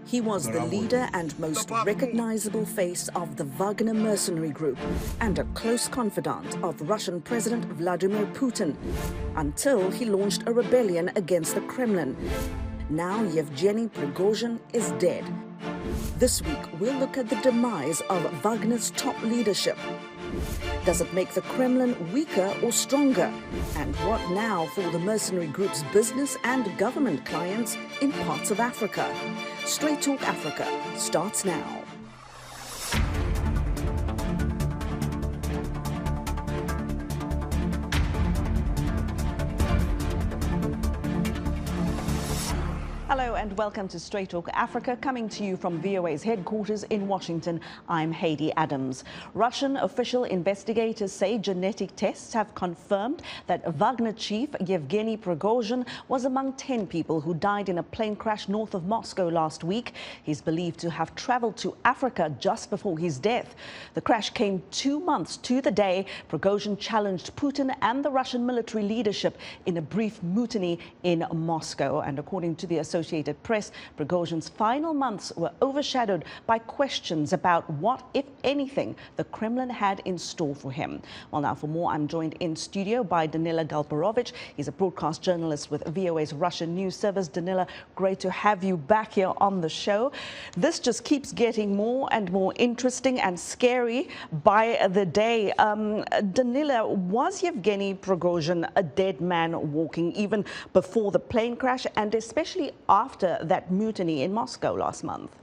He was the leader and most recognizable face of the Wagner mercenary group and a close confidant of Russian President Vladimir Putin until he launched a rebellion against the Kremlin. Now Yevgeny Prigozhin is dead. This week, we'll look at the demise of Wagner's top leadership. Does it make the Kremlin weaker or stronger? And what now for the mercenary group's business and government clients in parts of Africa? Straight Talk Africa starts now. Hello and welcome to Straight Talk Africa, coming to you from VOA's headquarters in Washington. I'm Haydé Adams. Russian official investigators say genetic tests have confirmed that Wagner chief Yevgeny Prigozhin was among 10 people who died in a plane crash north of Moscow last week. He's believed to have traveled to Africa just before his death. The crash came 2 months to the day Prigozhin challenged Putin and the Russian military leadership in a brief mutiny in Moscow. And according to the Associated Press, Prigozhin's final months were overshadowed by questions about what, if anything, the Kremlin had in store for him. Well, now for more, I'm joined in studio by Danila Galperovich. He's a broadcast journalist with VOA's Russian News Service. Danila, great to have you back here on the show. This just keeps getting more and more interesting and scary by the day. Danila, was Yevgeny Prigozhin a dead man walking even before the plane crash, and especially after that mutiny in Moscow last month?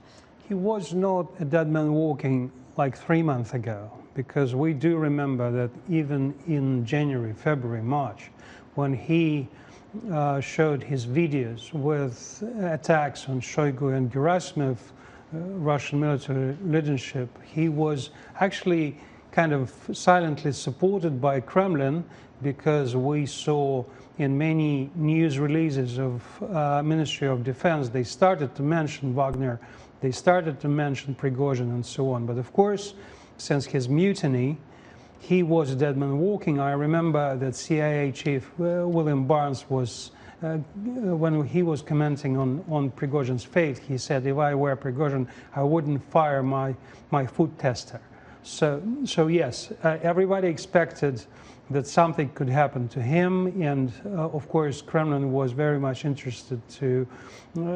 He was not a dead man walking like 3 months ago, because we do remember that even in January, February, March, when he showed his videos with attacks on Shoigu and Gerasimov, Russian military leadership, he was actually kind of silently supported by Kremlin, because we saw in many news releases of Ministry of Defense, they started to mention Wagner, they started to mention Prigozhin and so on. But of course, since his mutiny, he was a dead man walking. I remember that CIA chief William Barnes was, when he was commenting on Prigozhin's fate, he said, if I were Prigozhin, I wouldn't fire my food tester. So yes, everybody expected that something could happen to him, and of course Kremlin was very much interested to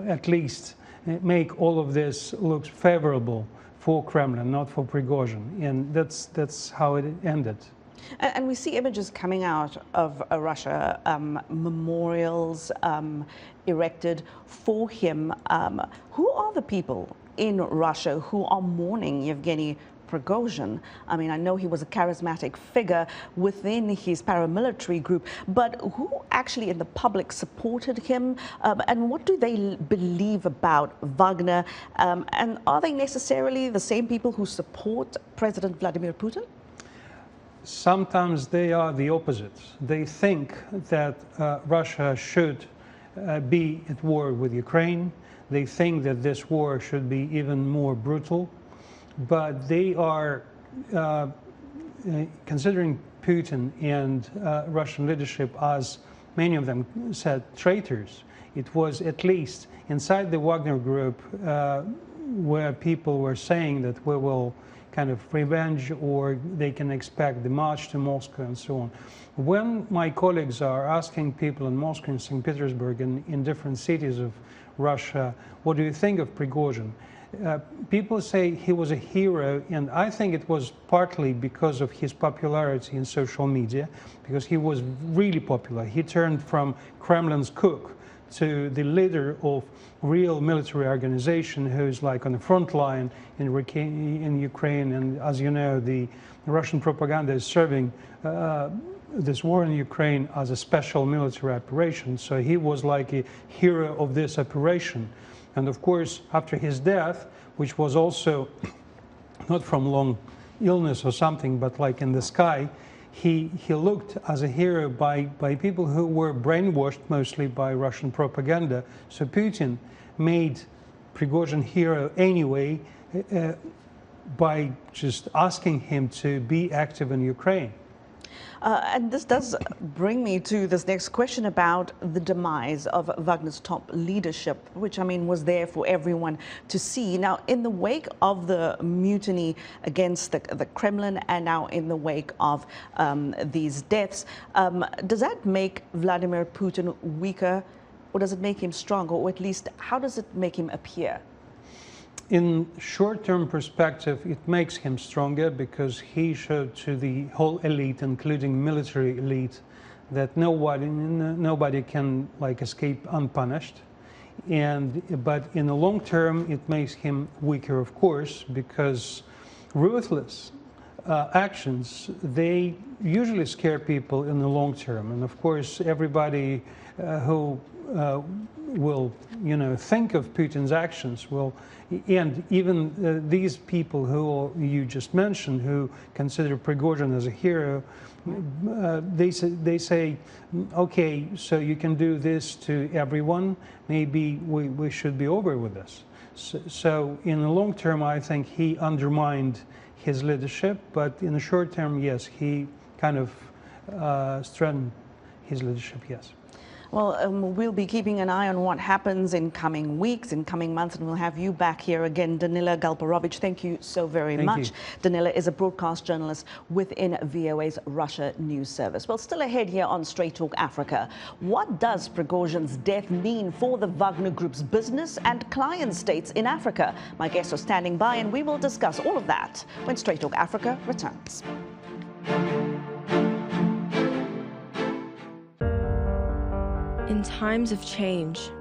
at least make all of this look favorable for Kremlin, not for Prigozhin, and that's how it ended. And we see images coming out of Russia, memorials erected for him. Who are the people in Russia who are mourning Yevgeny Prigozhin? I mean, I know he was a charismatic figure within his paramilitary group, but who actually in the public supported him? And what do they believe about Wagner? And are they necessarily the same people who support President Vladimir Putin? Sometimes they are the opposite. They think that Russia should be at war with Ukraine. They think that this war should be even more brutal. But they are considering Putin and Russian leadership as, many of them said, traitors. It was at least inside the Wagner group where people were saying that we will kind of revenge, or they can expect the march to Moscow and so on. When my colleagues are asking people in Moscow and St. Petersburg and in different cities of Russia, what do you think of Prigozhin? People say he was a hero, and I think it was partly because of his popularity in social media, because he was really popular. He turned from Kremlin's cook to the leader of real military organization who's like on the front line in Ukraine. And as you know, the Russian propaganda is serving this war in Ukraine as a special military operation. So he was like a hero of this operation. And of course, after his death, which was also not from long illness or something, but like in the sky, he looked as a hero by people who were brainwashed mostly by Russian propaganda. So Putin made Prigozhin hero anyway by just asking him to be active in Ukraine. And this does bring me to this next question about the demise of Wagner's top leadership, which, I mean, was there for everyone to see. Now, in the wake of the mutiny against the Kremlin and now in the wake of these deaths, does that make Vladimir Putin weaker, or does it make him stronger, or at least how does it make him appear? In short-term perspective, it makes him stronger because he showed to the whole elite, including military elite, that nobody can escape unpunished. But in the long term, it makes him weaker, of course, because ruthless actions, they usually scare people in the long term. And of course, everybody who will, think of Putin's actions will, and even these people who you just mentioned, who consider Prigozhin as a hero, they say, okay, so you can do this to everyone. Maybe we should be over with this. So in the long term, I think he undermined his leadership, but in the short term, yes, he kind of strengthened his leadership, yes. Well, we'll be keeping an eye on what happens in coming weeks, in coming months, and we'll have you back here again. Danila Galperovich, thank you so very much. Danila is a broadcast journalist within VOA's Russia News Service. Well, still ahead here on Straight Talk Africa. What does Prigozhin's death mean for the Wagner Group's business and client states in Africa? My guests are standing by, and we will discuss all of that when Straight Talk Africa returns. In times of change,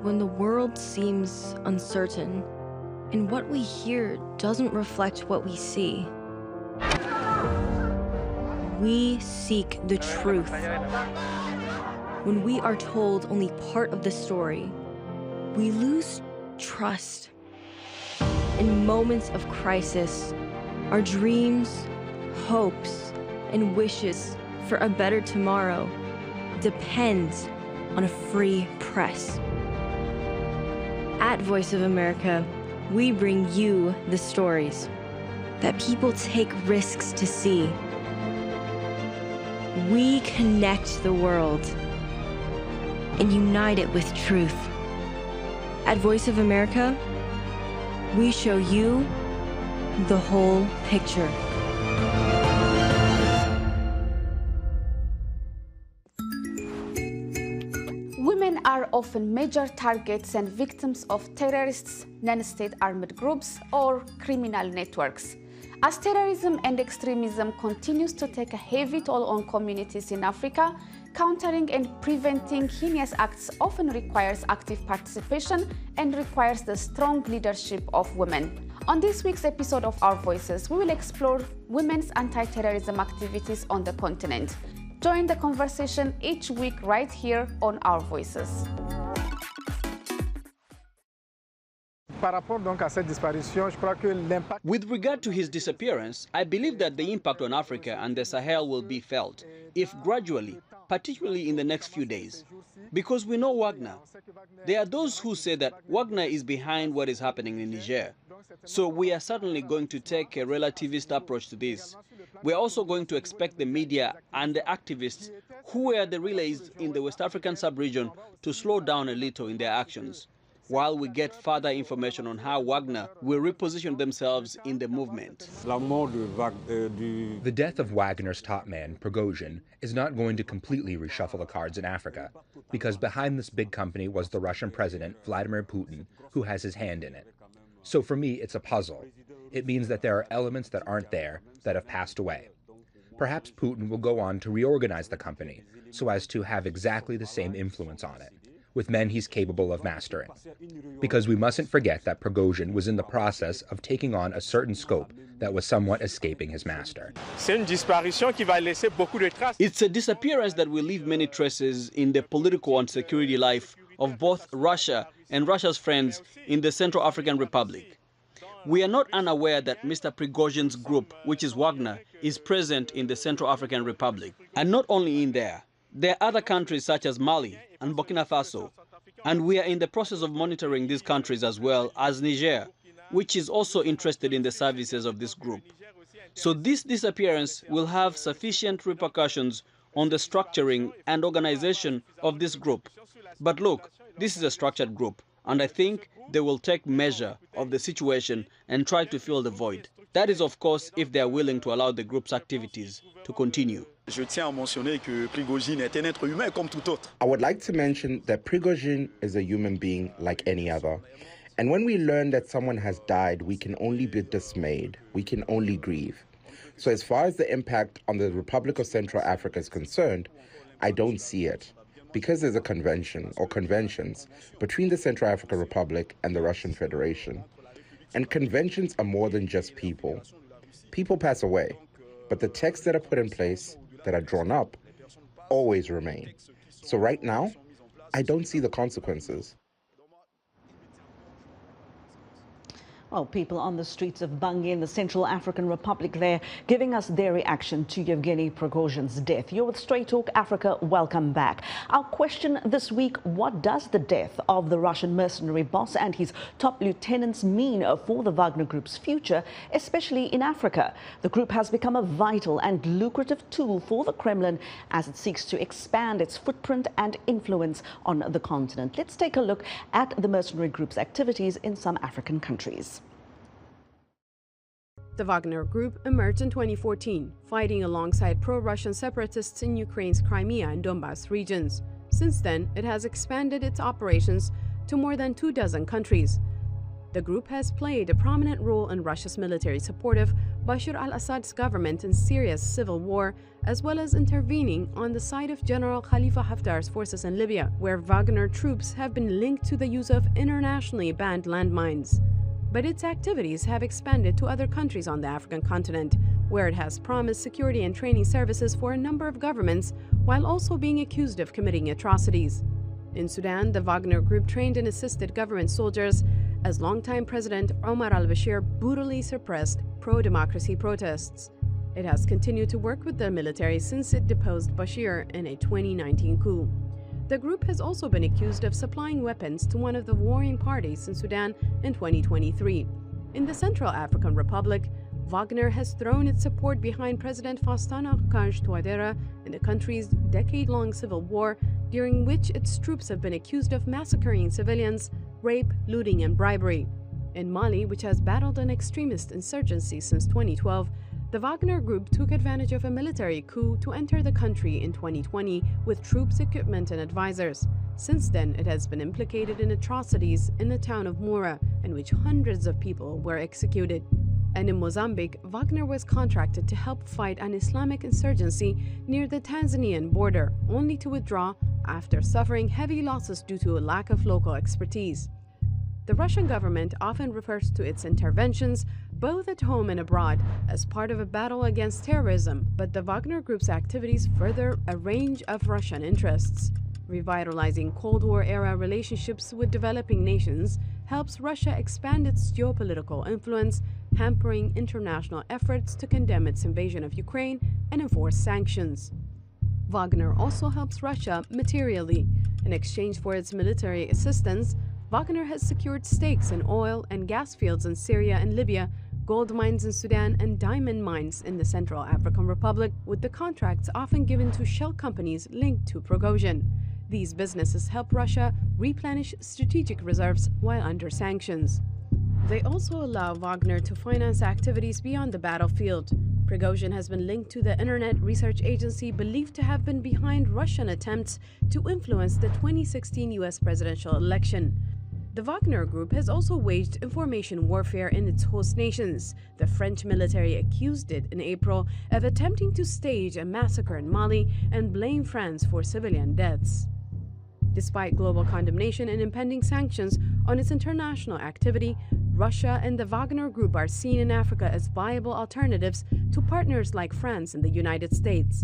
when the world seems uncertain and what we hear doesn't reflect what we see, we seek the truth. When we are told only part of the story, we lose trust. In moments of crisis, our dreams, hopes, and wishes for a better tomorrow depends on a free press. At Voice of America, we bring you the stories that people take risks to see. We connect the world and unite it with truth. At Voice of America, we show you the whole picture. Women are often major targets and victims of terrorists, non-state armed groups, or criminal networks. As terrorism and extremism continues to take a heavy toll on communities in Africa, countering and preventing heinous acts often requires active participation and requires the strong leadership of women. On this week's episode of Our Voices, we will explore women's anti-terrorism activities on the continent. Join the conversation each week right here on Our Voices. With regard to his disappearance, I believe that the impact on Africa and the Sahel will be felt, if gradually, particularly in the next few days. Because we know Wagner. There are those who say that Wagner is behind what is happening in Niger. So we are certainly going to take a relativist approach to this. We are also going to expect the media and the activists who were the relays in the West African sub-region to slow down a little in their actions, while we get further information on how Wagner will reposition themselves in the movement. The death of Wagner's top man, Prigozhin, is not going to completely reshuffle the cards in Africa, because behind this big company was the Russian president, Vladimir Putin, who has his hand in it. So for me, it's a puzzle. It means that there are elements that aren't there, that have passed away. Perhaps Putin will go on to reorganize the company so as to have exactly the same influence on it, with men he's capable of mastering. Because we mustn't forget that Prigozhin was in the process of taking on a certain scope that was somewhat escaping his master. It's a disappearance that will leave many traces in the political and security life of both Russia and Russia's friends in the Central African Republic. We are not unaware that Mr. Prigozhin's group, which is Wagner, is present in the Central African Republic. And not only in there. There are other countries such as Mali and Burkina Faso, and we are in the process of monitoring these countries as well as Niger, which is also interested in the services of this group. So this disappearance will have sufficient repercussions on the structuring and organization of this group. But look, this is a structured group, and I think they will take measure of the situation and try to fill the void. That is, of course, if they are willing to allow the group's activities to continue. I would like to mention that Prigozhin is a human being like any other. And when we learn that someone has died, we can only be dismayed. We can only grieve. So as far as the impact on the Republic of Central Africa is concerned, I don't see it. Because there's a convention or conventions between the Central African Republic and the Russian Federation. And conventions are more than just people. People pass away, but the texts that are put in place, that are drawn up, always remain. So right now, I don't see the consequences. Well, people on the streets of Bangui in the Central African Republic there giving us their reaction to Yevgeny Prigozhin's death. You're with Straight Talk Africa. Welcome back. Our question this week, what does the death of the Russian mercenary boss and his top lieutenants mean for the Wagner Group's future, especially in Africa? The group has become a vital and lucrative tool for the Kremlin as it seeks to expand its footprint and influence on the continent. Let's take a look at the mercenary group's activities in some African countries. The Wagner Group emerged in 2014, fighting alongside pro-Russian separatists in Ukraine's Crimea and Donbas regions. Since then, it has expanded its operations to more than 24 countries. The group has played a prominent role in Russia's military support of Bashar al-Assad's government in Syria's civil war, as well as intervening on the side of General Khalifa Haftar's forces in Libya, where Wagner troops have been linked to the use of internationally banned landmines. But its activities have expanded to other countries on the African continent, where it has promised security and training services for a number of governments, while also being accused of committing atrocities. In Sudan, the Wagner Group trained and assisted government soldiers as longtime President Omar al-Bashir brutally suppressed pro-democracy protests. It has continued to work with the military since it deposed Bashir in a 2019 coup. The group has also been accused of supplying weapons to one of the warring parties in Sudan in 2023. In the Central African Republic, Wagner has thrown its support behind President Faustin-Archange Touadéra in the country's decade-long civil war, during which its troops have been accused of massacring civilians, rape, looting, and bribery. In Mali, which has battled an extremist insurgency since 2012, the Wagner Group took advantage of a military coup to enter the country in 2020 with troops, equipment, and advisors. Since then, it has been implicated in atrocities in the town of Moura, in which hundreds of people were executed. And in Mozambique, Wagner was contracted to help fight an Islamic insurgency near the Tanzanian border, only to withdraw after suffering heavy losses due to a lack of local expertise. The Russian government often refers to its interventions, both at home and abroad, as part of a battle against terrorism, but the Wagner Group's activities further a range of Russian interests. Revitalizing Cold War-era relationships with developing nations helps Russia expand its geopolitical influence, hampering international efforts to condemn its invasion of Ukraine and enforce sanctions. Wagner also helps Russia materially. In exchange for its military assistance, Wagner has secured stakes in oil and gas fields in Syria and Libya, gold mines in Sudan, and diamond mines in the Central African Republic, with the contracts often given to shell companies linked to Prigozhin. These businesses help Russia replenish strategic reserves while under sanctions. They also allow Wagner to finance activities beyond the battlefield. Prigozhin has been linked to the Internet Research Agency believed to have been behind Russian attempts to influence the 2016 U.S. presidential election. The Wagner Group has also waged information warfare in its host nations. The French military accused it in April of attempting to stage a massacre in Mali and blame France for civilian deaths. Despite global condemnation and impending sanctions on its international activity, Russia and the Wagner Group are seen in Africa as viable alternatives to partners like France and the United States.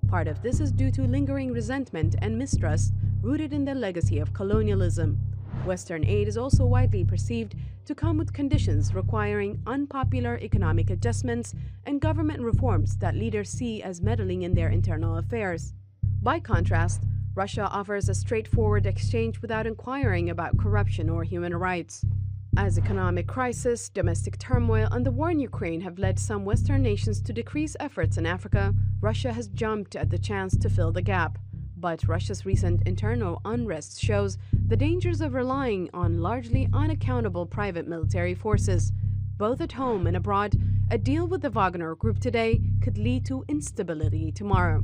Part of this is due to lingering resentment and mistrust rooted in the legacy of colonialism. Western aid is also widely perceived to come with conditions requiring unpopular economic adjustments and government reforms that leaders see as meddling in their internal affairs. By contrast, Russia offers a straightforward exchange without inquiring about corruption or human rights. As economic crisis, domestic turmoil, and the war in Ukraine have led some Western nations to decrease efforts in Africa, Russia has jumped at the chance to fill the gap. But Russia's recent internal unrest shows the dangers of relying on largely unaccountable private military forces. Both at home and abroad, a deal with the Wagner Group today could lead to instability tomorrow.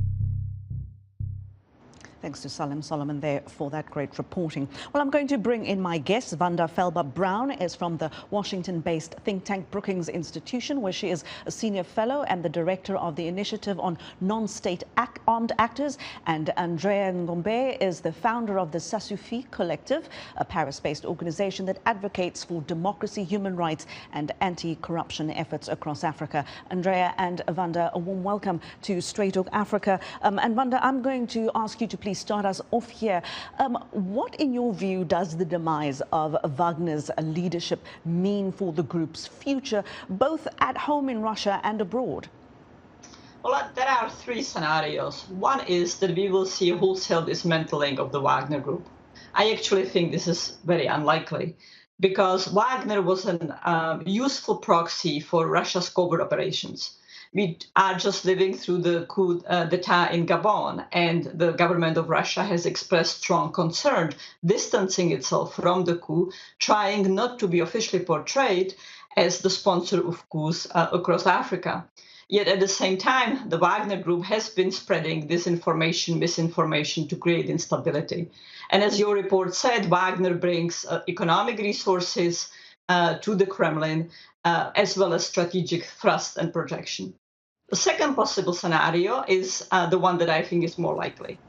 Thanks to Salim Solomon there for that great reporting. Well, I'm going to bring in my guest. Vanda Felbab-Brown is from the Washington-based think tank Brookings Institution, where she is a senior fellow and the director of the Initiative on Nonstate Armed Actors. And Andrea Ngombet is the founder of the Sassoufit Collective, a Paris-based organization that advocates for democracy, human rights and anti-corruption efforts across Africa. Andrea and Vanda, a warm welcome to Straight Talk Africa. And Vanda, I'm going to ask you to please start us off here. What, in your view, does the demise of Wagner's leadership mean for the group's future, both at home in Russia and abroad? Well, there are three scenarios. One is that we will see a wholesale dismantling of the Wagner Group. I actually think this is very unlikely, because Wagner was a useful proxy for Russia's covert operations. We are just living through the coup d'etat in Gabon, and the government of Russia has expressed strong concern, distancing itself from the coup, trying not to be officially portrayed as the sponsor of coups across Africa. Yet at the same time, the Wagner Group has been spreading disinformation, misinformation to create instability. And as your report said, Wagner brings economic resources to the Kremlin, as well as strategic thrust and projection. The second possible scenario is the one that I think is more likely,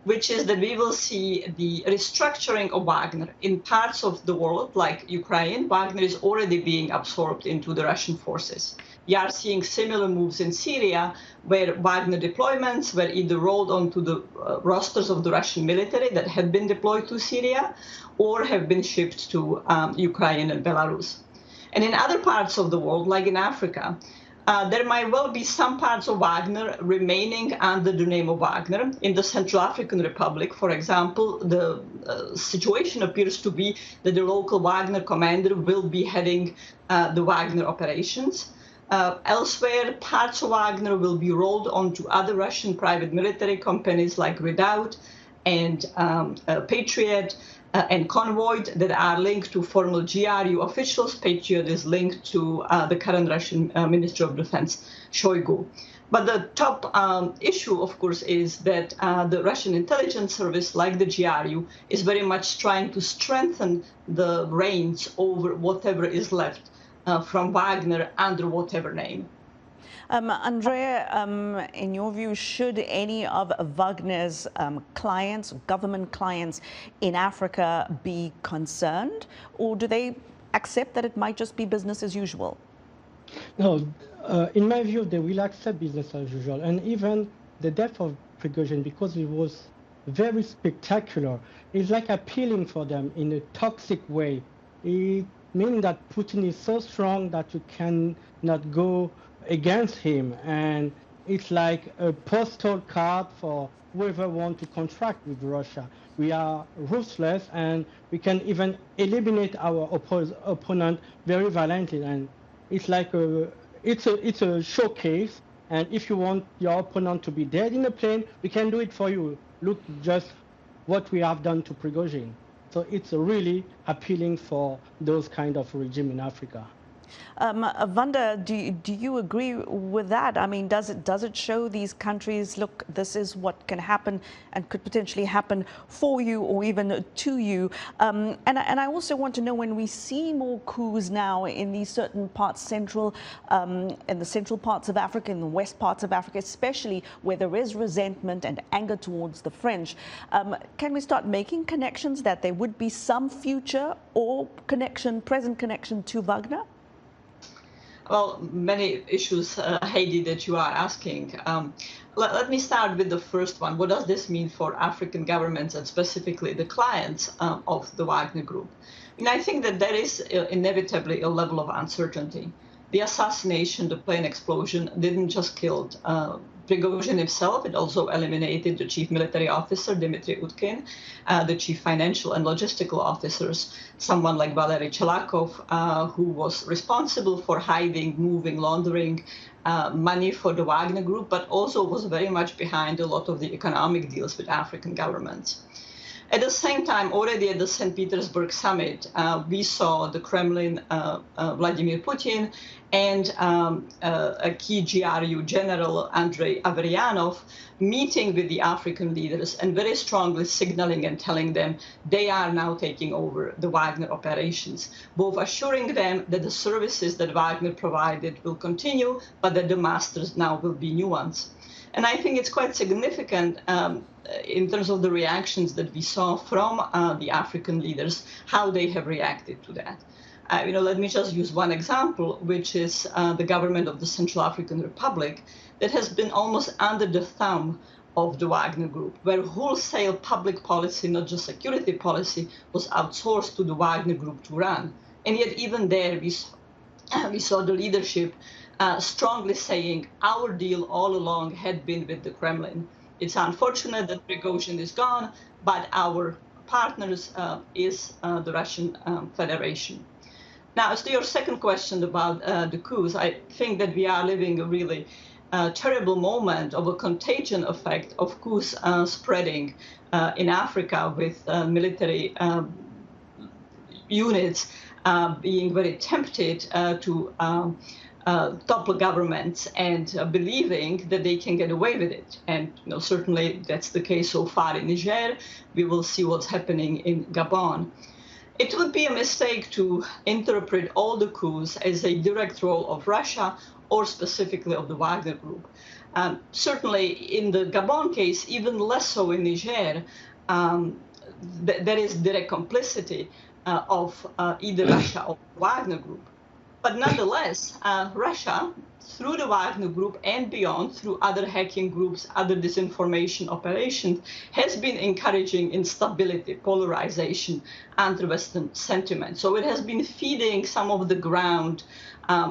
which is that we will see the restructuring of Wagner in parts of the world, like Ukraine. Wagner is already being absorbed into the Russian forces. We are seeing similar moves in Syria, where Wagner deployments were either rolled onto the rosters of the Russian military that had been deployed to Syria, or have been shipped to Ukraine and Belarus. And in other parts of the world, like in Africa, there might well be some parts of Wagner remaining under the name of Wagner. In the Central African Republic, for example, the situation appears to be that the local Wagner commander will be heading the Wagner operations. Elsewhere, parts of Wagner will be rolled onto other Russian private military companies like Redoubt and Patriot and Convoy that are linked to former GRU officials. Patriot is linked to the current Russian Minister of Defense, Shoigu. But the top issue, of course, is that the Russian intelligence service, like the GRU, is very much trying to strengthen the reins over whatever is left from Wagner under whatever name. Andrea, in your view, should any of Wagner's clients, government clients in Africa be concerned, or do they accept that it might just be business as usual? No, in my view, they will accept business as usual. And even the death of Prigozhin, because it was very spectacular, is like appealing for them in a toxic way. It means that Putin is so strong that you cannot go against him, and it's like a postal card for whoever wants to contract with Russia. We are ruthless, and we can even eliminate our opponent very violently, and it's like it's a showcase. And if you want your opponent to be dead in a plane, we can do it for you. Look just what we have done to Prigozhin. So it's really appealing for those kind of regime in Africa. Vanda, do you agree with that? I mean, does it show these countries, look, this is what can happen and could potentially happen for you or even to you? And I also want to know, when we see more coups now in these certain parts, in the central parts of Africa, in the west parts of Africa, especially where there is resentment and anger towards the French, can we start making connections that there would be some future or present connection to Wagner? Well, many issues, Haydé, that you are asking. Let me start with the first one. What does this mean for African governments and specifically the clients of the Wagner Group? And I think that there is inevitably a level of uncertainty. The assassination, the plane explosion, didn't just kill Prigozhin himself. It also eliminated the chief military officer, Dmitry Utkin, the chief financial and logistical officers, someone like Valery Chelakov, who was responsible for hiding, moving, laundering money for the Wagner Group, but also was very much behind a lot of the economic deals with African governments. At the same time, already at the St. Petersburg summit, we saw the Kremlin, Vladimir Putin, and a key GRU general, Andrei Averyanov, meeting with the African leaders and very strongly signaling and telling them they are now taking over the Wagner operations, both assuring them that the services that Wagner provided will continue, but that the masters now will be new ones. And I think it's quite significant in terms of the reactions that we saw from the African leaders, how they have reacted to that. Let me just use one example, which is the government of the Central African Republic that has been almost under the thumb of the Wagner Group, where wholesale public policy, not just security policy, was outsourced to the Wagner Group to run. And yet even there, we saw the leadership strongly saying our deal all along had been with the Kremlin. It's unfortunate that Prigozhin is gone, but our partners is the Russian Federation. Now, as to your second question about the coups, I think that we are living a really terrible moment of a contagion effect of coups spreading in Africa with military units being very tempted to topple governments and believing that they can get away with it. And certainly that's the case so far in Niger. We will see what's happening in Gabon. It would be a mistake to interpret all the coups as a direct role of Russia or specifically of the Wagner Group. Certainly in the Gabon case, even less so in Niger, there is direct complicity of either Russia or Wagner Group. But nonetheless, Russia, through the Wagner Group and beyond, through other hacking groups, other disinformation operations, has been encouraging instability, polarization, anti-Western sentiment. So it has been feeding some of the ground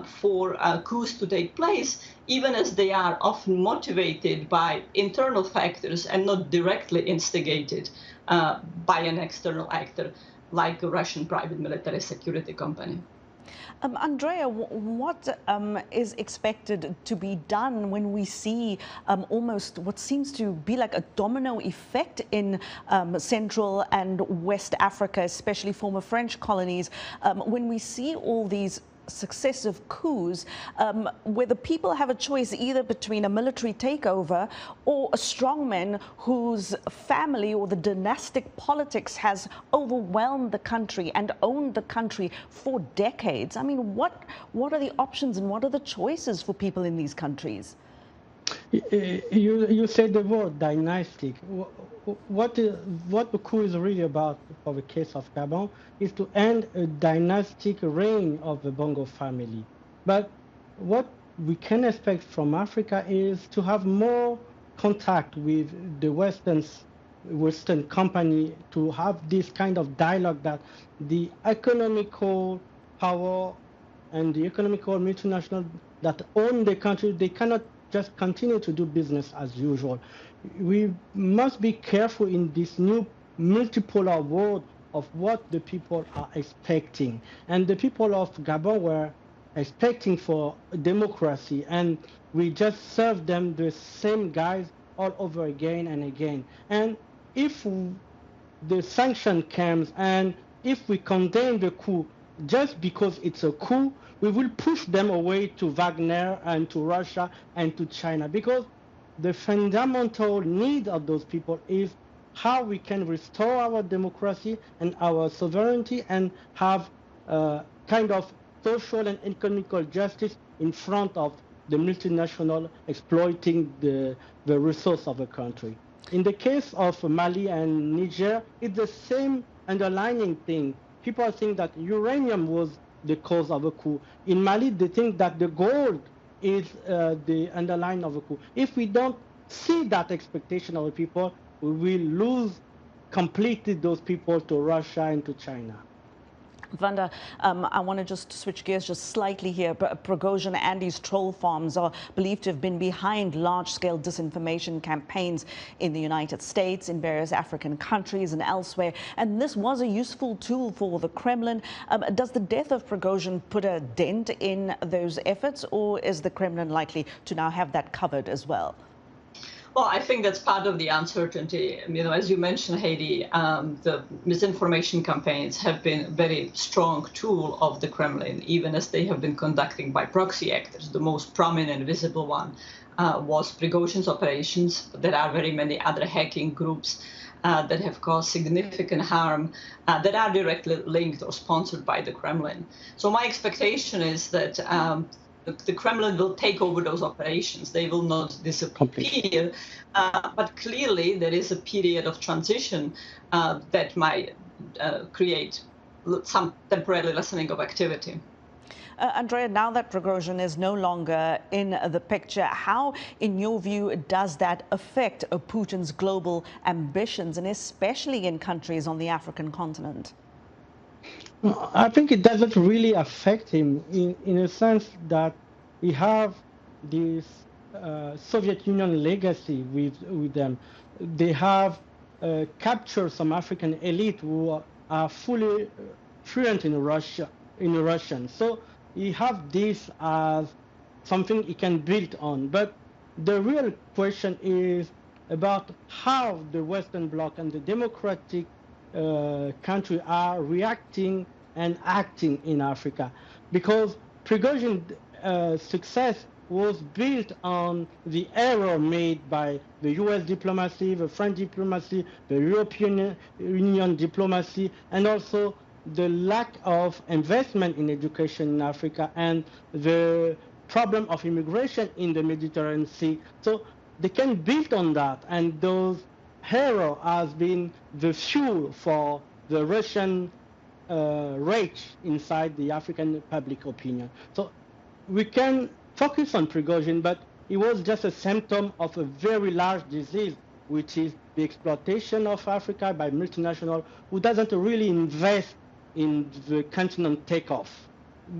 for coups to take place, even as they are often motivated by internal factors and not directly instigated by an external actor like a Russian private military security company. Andrea, what is expected to be done when we see almost what seems to be like a domino effect in Central and West Africa, especially former French colonies, when we see all these successive coups where the people have a choice either between a military takeover or a strongman whose family or the dynastic politics has overwhelmed the country and owned the country for decades. I mean, what are the options and what are the choices for people in these countries? You said the word dynastic. What the coup is really about for the case of Gabon is to end a dynastic reign of the Bongo family. But what we can expect from Africa is to have more contact with the Western company, to have this kind of dialogue that the economical power and the economical multinational that own the country, they cannot just continue to do business as usual. We must be careful in this new multipolar world of what the people are expecting. And the people of Gabon were expecting for democracy, and we just serve them the same guys all over again and again. And if the sanction comes and if we condemn the coup just because it's a coup, we will push them away to Wagner and to Russia and to China, because the fundamental need of those people is how we can restore our democracy and our sovereignty and have kind of social and economical justice in front of the multinational exploiting the resource of a country. In the case of Mali and Niger, it's the same underlying thing. People think that uranium was the cause of a coup. In Mali, they think that the gold is the underlying of a coup. If we don't see that expectation of the people, we will lose completely those people to Russia and to China. Vanda, I want to just switch gears just slightly here. Prigozhin and his troll farms are believed to have been behind large-scale disinformation campaigns in the United States, in various African countries and elsewhere. And this was a useful tool for the Kremlin. Does the death of Prigozhin put a dent in those efforts, or is the Kremlin likely to now have that covered as well? Well, I think that's part of the uncertainty. As you mentioned, Haydé, the misinformation campaigns have been a very strong tool of the Kremlin, even as they have been conducting by proxy actors. The most prominent visible one was Prigozhin's operations. There are very many other hacking groups that have caused significant harm that are directly linked or sponsored by the Kremlin. So my expectation is that the Kremlin will take over those operations. They will not disappear. But clearly, there is a period of transition that might create some temporary lessening of activity. Andrea, now that Prigozhin is no longer in the picture, how, in your view, does that affect Putin's global ambitions, and especially in countries on the African continent? I think it doesn't really affect him in a sense that we have this Soviet Union legacy with them. They have captured some African elite who are fully fluent in Russian. So he have this as something he can build on. But the real question is about how the Western Bloc and the democratic countries are reacting and acting in Africa, because Prigozhin's success was built on the error made by the US diplomacy, the French diplomacy, the European Union diplomacy, and also the lack of investment in education in Africa and the problem of immigration in the Mediterranean Sea. So they can build on that, and those error has been the fuel for the Russian rage inside the African public opinion. So we can focus on Prigozhin, but it was just a symptom of a very large disease, which is the exploitation of Africa by multinationals who doesn't really invest in the continent takeoff.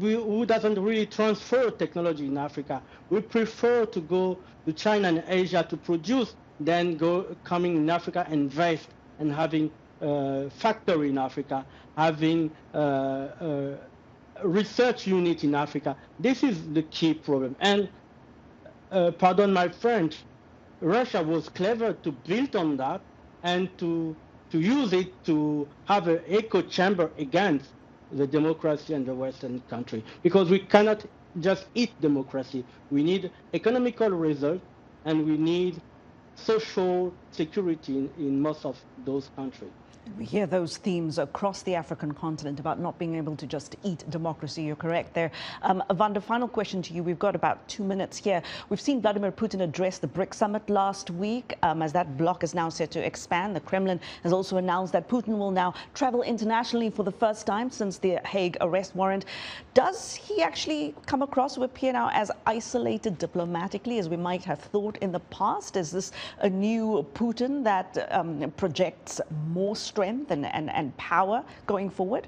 Who doesn't really transfer technology in Africa. We prefer to go to China and Asia to produce, then coming in Africa, invest, and having a factory in Africa, having a research unit in Africa. This is the key problem. And pardon my French, Russia was clever to build on that and to use it to have an echo chamber against the democracy and the Western country. Because we cannot just eat democracy. We need economical results, and we need social security in most of those countries. We hear those themes across the African continent about not being able to just eat democracy. You're correct there. Vanda, final question to you. We've got about 2 minutes here. We've seen Vladimir Putin address the BRICS summit last week. As that bloc is now set to expand, the Kremlin has also announced that Putin will now travel internationally for the first time since the Hague arrest warrant. Does he actually come across, or appear now, as isolated diplomatically as we might have thought in the past? Is this a new Putin that projects more strength and power going forward?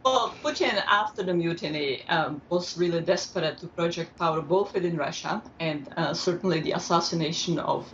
Well, Putin, after the mutiny, was really desperate to project power both within Russia and certainly the assassination of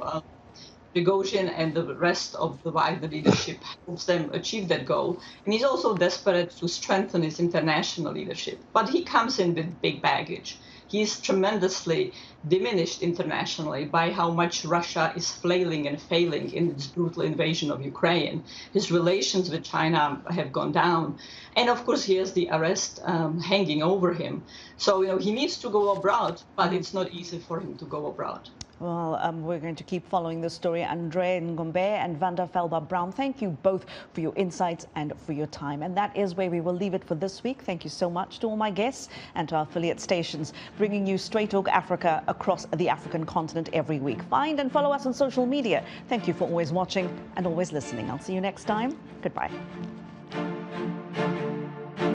Prigozhin and the rest of the Wagner leadership helps them achieve that goal. And he's also desperate to strengthen his international leadership. But he comes in with big baggage. He is tremendously diminished internationally by how much Russia is flailing and failing in its brutal invasion of Ukraine. His relations with China have gone down. And of course, he has the arrest hanging over him. So, he needs to go abroad, but it's not easy for him to go abroad. Well, we're going to keep following this story. Andrea Ngombet and Vanda Felbab-Brown, thank you both for your insights and for your time. And that is where we will leave it for this week. Thank you so much to all my guests and to our affiliate stations, bringing you Straight Talk Africa across the African continent every week. Find and follow us on social media. Thank you for always watching and always listening. I'll see you next time. Goodbye.